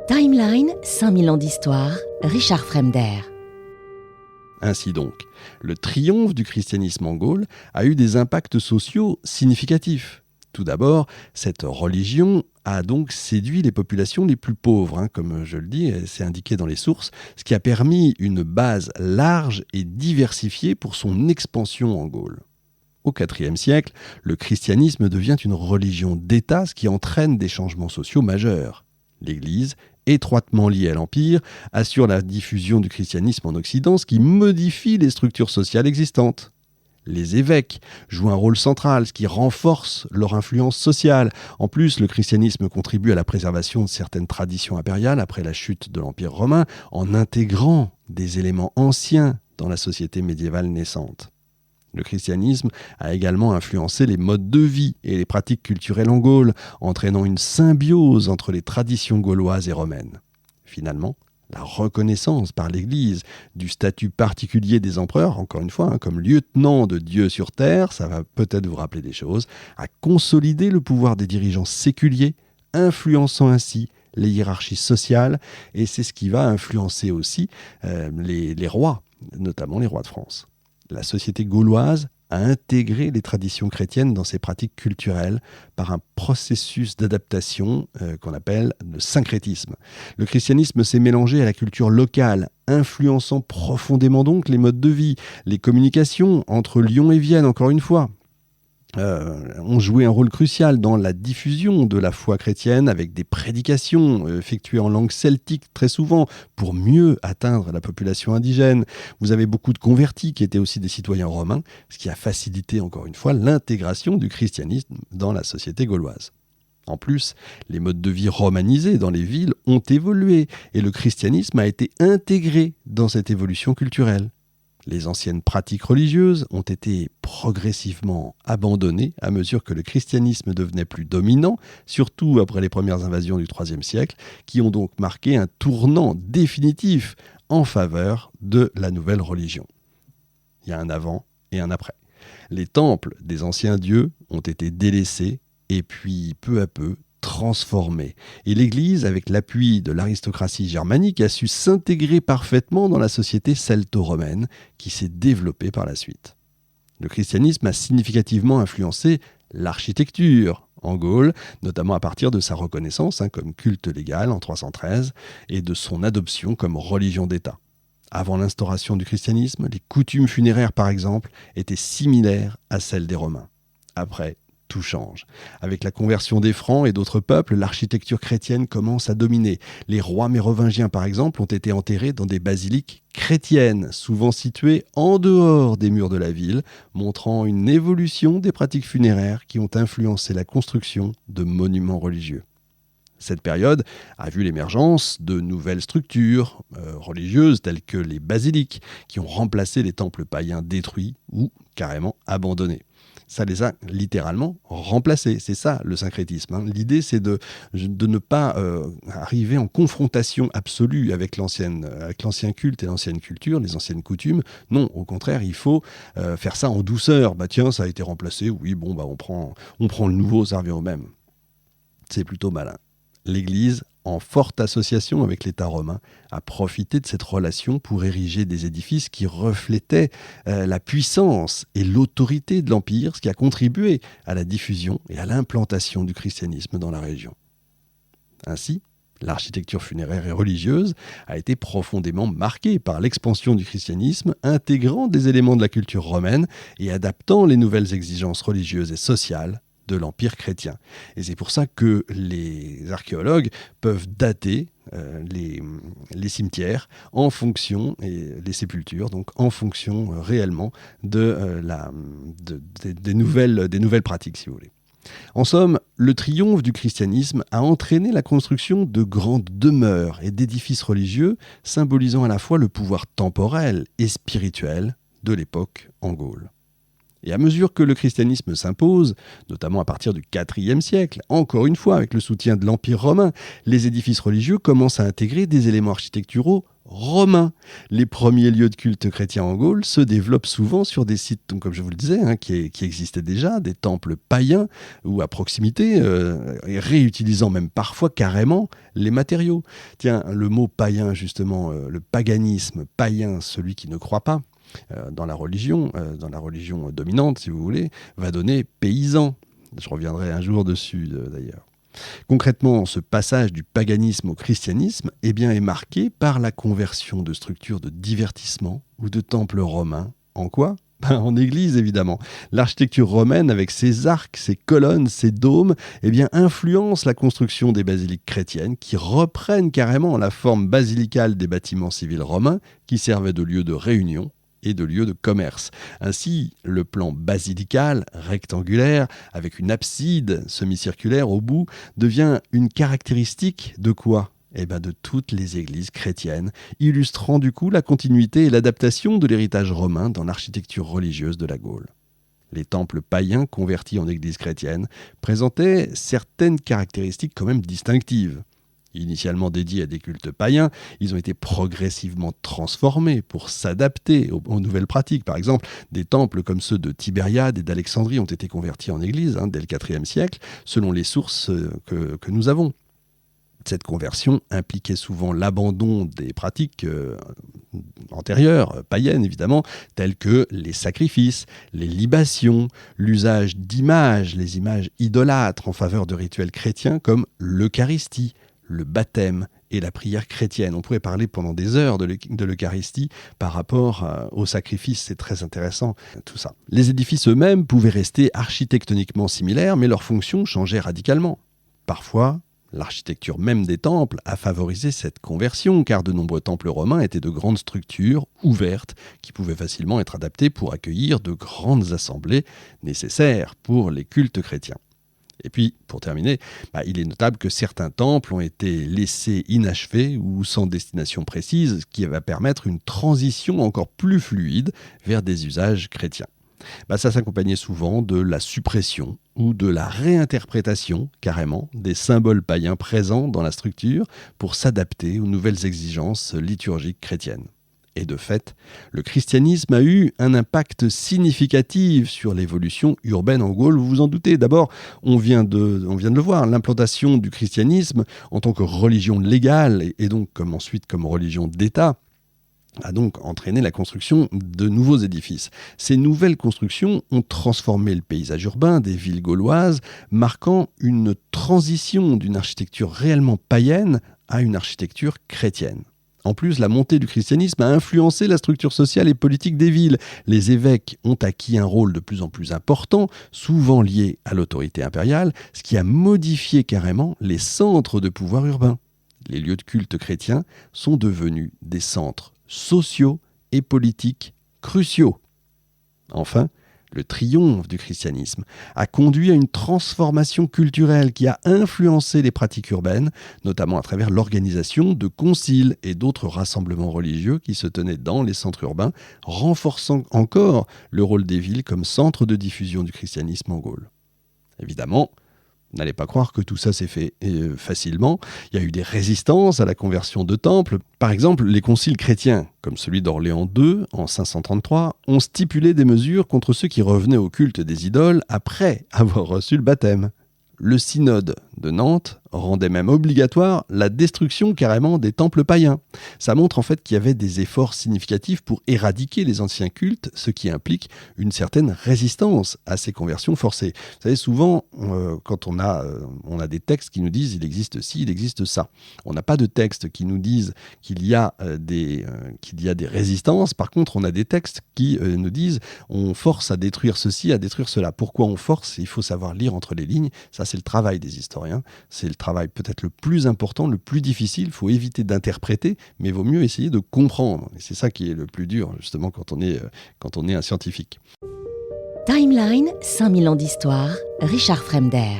Timeline, 5000 ans d'histoire, Richard Fremder. Ainsi donc, le triomphe du christianisme en Gaule a eu des impacts sociaux significatifs. Tout d'abord, cette religion a donc séduit les populations les plus pauvres, comme je le dis, c'est indiqué dans les sources, ce qui a permis une base large et diversifiée pour son expansion en Gaule. Au IVe siècle, le christianisme devient une religion d'État, ce qui entraîne des changements sociaux majeurs. L'Église, étroitement liée à l'Empire, assure la diffusion du christianisme en Occident, ce qui modifie les structures sociales existantes. Les évêques jouent un rôle central, ce qui renforce leur influence sociale. En plus, le christianisme contribue à la préservation de certaines traditions impériales après la chute de l'Empire romain, en intégrant des éléments anciens dans la société médiévale naissante. Le christianisme a également influencé les modes de vie et les pratiques culturelles en Gaule, entraînant une symbiose entre les traditions gauloises et romaines. Finalement, la reconnaissance par l'Église du statut particulier des empereurs, encore une fois, comme lieutenant de Dieu sur terre, ça va peut-être vous rappeler des choses, a consolidé le pouvoir des dirigeants séculiers, influençant ainsi les hiérarchies sociales, et c'est ce qui va influencer aussi les rois, notamment les rois de France. La société gauloise a intégré les traditions chrétiennes dans ses pratiques culturelles par un processus d'adaptation qu'on appelle le syncrétisme. Le christianisme s'est mélangé à la culture locale, influençant profondément donc les modes de vie. Les communications entre Lyon et Vienne, encore une fois, ont joué un rôle crucial dans la diffusion de la foi chrétienne avec des prédications effectuées en langue celtique très souvent pour mieux atteindre la population indigène. Vous avez beaucoup de convertis qui étaient aussi des citoyens romains, ce qui a facilité encore une fois l'intégration du christianisme dans la société gauloise. En plus, les modes de vie romanisés dans les villes ont évolué et le christianisme a été intégré dans cette évolution culturelle. Les anciennes pratiques religieuses ont été progressivement abandonnées à mesure que le christianisme devenait plus dominant, surtout après les premières invasions du IIIe siècle, qui ont donc marqué un tournant définitif en faveur de la nouvelle religion. Il y a un avant et un après. Les temples des anciens dieux ont été délaissés et puis peu à peu transformée. Et l'Église, avec l'appui de l'aristocratie germanique, a su s'intégrer parfaitement dans la société celto-romaine qui s'est développée par la suite. Le christianisme a significativement influencé l'architecture en Gaule, notamment à partir de sa reconnaissance comme culte légal en 313 et de son adoption comme religion d'État. Avant l'instauration du christianisme, les coutumes funéraires, par exemple, étaient similaires à celles des Romains. Après, tout change. Avec la conversion des Francs et d'autres peuples, l'architecture chrétienne commence à dominer. Les rois mérovingiens, par exemple, ont été enterrés dans des basiliques chrétiennes, souvent situées en dehors des murs de la ville, montrant une évolution des pratiques funéraires qui ont influencé la construction de monuments religieux. Cette période a vu l'émergence de nouvelles structures religieuses telles que les basiliques, qui ont remplacé les temples païens détruits ou carrément abandonnés. Ça les a littéralement remplacés. C'est ça le syncrétisme. L'idée, c'est de ne pas arriver en confrontation absolue avec l'ancien culte et l'ancienne culture, les anciennes coutumes. Non, au contraire, il faut faire ça en douceur. Tiens, ça a été remplacé. Oui, on prend le nouveau, ça revient au même. C'est plutôt malin. L'Église, en forte association avec l'État romain, a profité de cette relation pour ériger des édifices qui reflétaient la puissance et l'autorité de l'Empire, ce qui a contribué à la diffusion et à l'implantation du christianisme dans la région. Ainsi, l'architecture funéraire et religieuse a été profondément marquée par l'expansion du christianisme, intégrant des éléments de la culture romaine et adaptant les nouvelles exigences religieuses et sociales de l'Empire chrétien. Et c'est pour ça que les archéologues peuvent dater les cimetières en fonction, et les sépultures, donc en fonction réellement des nouvelles pratiques, si vous voulez. En somme, le triomphe du christianisme a entraîné la construction de grandes demeures et d'édifices religieux, symbolisant à la fois le pouvoir temporel et spirituel de l'époque en Gaule. Et à mesure que le christianisme s'impose, notamment à partir du IVe siècle, encore une fois avec le soutien de l'Empire romain, les édifices religieux commencent à intégrer des éléments architecturaux romains. Les premiers lieux de culte chrétien en Gaule se développent souvent sur des sites, donc, comme je vous le disais, qui existaient déjà, des temples païens ou à proximité, réutilisant même parfois carrément les matériaux. Tiens, le mot païen justement, le paganisme païen, celui qui ne croit pas, dans la religion dominante, si vous voulez, va donner paysan. Je reviendrai un jour dessus, d'ailleurs. Concrètement, ce passage du paganisme au christianisme est marqué par la conversion de structures de divertissement ou de temples romains. En quoi ? En église, évidemment. L'architecture romaine, avec ses arcs, ses colonnes, ses dômes, influence la construction des basiliques chrétiennes qui reprennent carrément la forme basilicale des bâtiments civils romains qui servaient de lieu de réunion et de lieux de commerce. Ainsi, le plan basilical, rectangulaire, avec une abside semi-circulaire au bout, devient une caractéristique de quoi ? De toutes les églises chrétiennes, illustrant du coup la continuité et l'adaptation de l'héritage romain dans l'architecture religieuse de la Gaule. Les temples païens convertis en églises chrétiennes présentaient certaines caractéristiques quand même distinctives. Initialement dédiés à des cultes païens, ils ont été progressivement transformés pour s'adapter aux nouvelles pratiques. Par exemple, des temples comme ceux de Tibériade et d'Alexandrie ont été convertis en église dès le IVe siècle, selon les sources que nous avons. Cette conversion impliquait souvent l'abandon des pratiques antérieures, païennes évidemment, telles que les sacrifices, les libations, l'usage d'images, les images idolâtres en faveur de rituels chrétiens comme l'Eucharistie, le baptême et la prière chrétienne. On pourrait parler pendant des heures de l'Eucharistie par rapport au sacrifice, c'est très intéressant tout ça. Les édifices eux-mêmes pouvaient rester architectoniquement similaires, mais leur fonction changeait radicalement. Parfois, l'architecture même des temples a favorisé cette conversion, car de nombreux temples romains étaient de grandes structures ouvertes qui pouvaient facilement être adaptées pour accueillir de grandes assemblées nécessaires pour les cultes chrétiens. Et puis, pour terminer, il est notable que certains temples ont été laissés inachevés ou sans destination précise, ce qui va permettre une transition encore plus fluide vers des usages chrétiens. Ça s'accompagnait souvent de la suppression ou de la réinterprétation, carrément, des symboles païens présents dans la structure pour s'adapter aux nouvelles exigences liturgiques chrétiennes. Et de fait, le christianisme a eu un impact significatif sur l'évolution urbaine en Gaule. Vous vous en doutez, d'abord, on vient de le voir, l'implantation du christianisme en tant que religion légale et donc ensuite comme religion d'État a donc entraîné la construction de nouveaux édifices. Ces nouvelles constructions ont transformé le paysage urbain des villes gauloises, marquant une transition d'une architecture réellement païenne à une architecture chrétienne. En plus, la montée du christianisme a influencé la structure sociale et politique des villes. Les évêques ont acquis un rôle de plus en plus important, souvent lié à l'autorité impériale, ce qui a modifié carrément les centres de pouvoir urbain. Les lieux de culte chrétiens sont devenus des centres sociaux et politiques cruciaux. Enfin, le triomphe du christianisme a conduit à une transformation culturelle qui a influencé les pratiques urbaines, notamment à travers l'organisation de conciles et d'autres rassemblements religieux qui se tenaient dans les centres urbains, renforçant encore le rôle des villes comme centre de diffusion du christianisme en Gaule. Évidemment, n'allez pas croire que tout ça s'est fait facilement. Il y a eu des résistances à la conversion de temples. Par exemple, les conciles chrétiens, comme celui d'Orléans II en 533, ont stipulé des mesures contre ceux qui revenaient au culte des idoles après avoir reçu le baptême. Le synode de Nantes rendait même obligatoire la destruction carrément des temples païens. Ça montre en fait qu'il y avait des efforts significatifs pour éradiquer les anciens cultes, ce qui implique une certaine résistance à ces conversions forcées. Vous savez, souvent, quand on a des textes qui nous disent il existe ci, il existe ça. On n'a pas de textes qui nous disent qu'il y a des résistances. Par contre, on a des textes qui nous disent on force à détruire ceci, à détruire cela. Pourquoi on force ? Il faut savoir lire entre les lignes. Ça, c'est le travail des historiens. C'est le travail peut-être le plus important, le plus difficile. Il faut éviter d'interpréter, mais il vaut mieux essayer de comprendre. Et c'est ça qui est le plus dur, justement, quand on est un scientifique. Timeline, 5000 ans d'histoire, Richard Fremder.